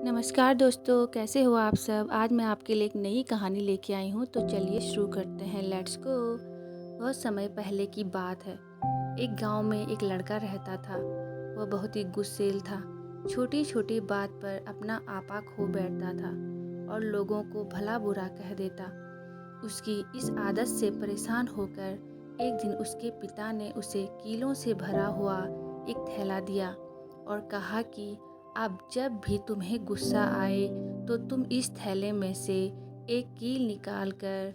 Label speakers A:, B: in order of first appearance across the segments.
A: नमस्कार दोस्तों, कैसे हो आप सब? आज मैं आपके लिए एक नई कहानी लेके आई हूँ, तो चलिए शुरू करते हैं। Let's go. बहुत समय पहले की बात है। एक गांव में एक लड़का रहता था। वह बहुत ही गुस्सैल था। छोटी छोटी बात पर अपना आपा खो बैठता था और लोगों को भला बुरा कह देता। उसकी इस आदत से परेशान होकर एक दिन उसके पिता ने उसे कीलों से भरा हुआ एक थैला दिया और कहा कि अब जब भी तुम्हें गुस्सा आए तो तुम इस थैले में से एक कील निकाल कर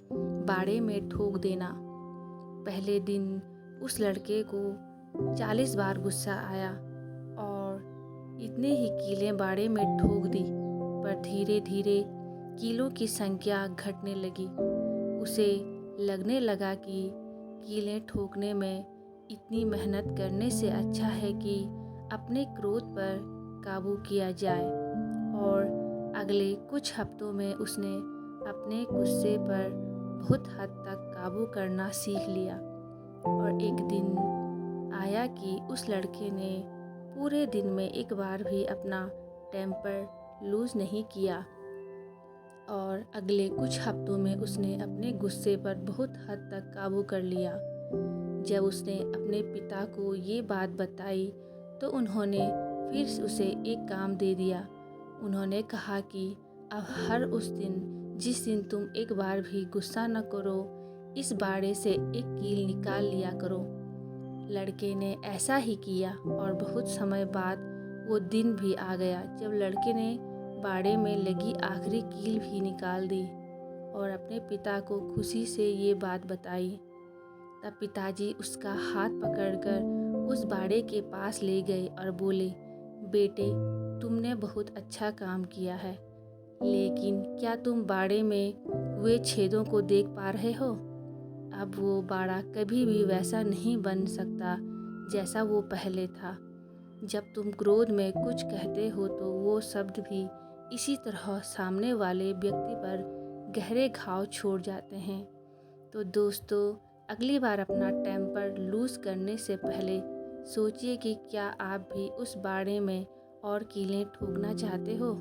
A: बाड़े में ठोक देना। पहले दिन उस लड़के को 40 बार गुस्सा आया और इतने ही कीलें बाड़े में ठोक दी, पर धीरे धीरे कीलों की संख्या घटने लगी। उसे लगने लगा कि कीलें ठोकने में इतनी मेहनत करने से अच्छा है कि अपने क्रोध पर काबू किया जाए। और अगले कुछ हफ्तों में उसने अपने गुस्से पर बहुत हद तक काबू करना सीख लिया। और एक दिन आया कि उस लड़के ने पूरे दिन में एक बार भी अपना टेम्पर लूज़ नहीं किया। और अगले कुछ हफ्तों में उसने अपने गुस्से पर बहुत हद तक काबू कर लिया। जब उसने अपने पिता को ये बात बताई तो उन्होंने फिर उसे एक काम दे दिया। उन्होंने कहा कि अब हर उस दिन जिस दिन तुम एक बार भी गुस्सा न करो, इस बाड़े से एक कील निकाल लिया करो। लड़के ने ऐसा ही किया और बहुत समय बाद वो दिन भी आ गया जब लड़के ने बाड़े में लगी आखिरी कील भी निकाल दी और अपने पिता को खुशी से ये बात बताई। तब पिताजी उसका हाथ पकड़कर उस बाड़े के पास ले गए और बोले, बेटे, तुमने बहुत अच्छा काम किया है, लेकिन क्या तुम बाड़े में हुए छेदों को देख पा रहे हो? अब वो बाड़ा कभी भी वैसा नहीं बन सकता जैसा वो पहले था। जब तुम क्रोध में कुछ कहते हो तो वो शब्द भी इसी तरह सामने वाले व्यक्ति पर गहरे घाव छोड़ जाते हैं। तो दोस्तों, अगली बार अपना टेम्पर लूज़ करने से पहले सोचिए कि क्या आप भी उस बाड़े में और कीलें ठोकना चाहते हो।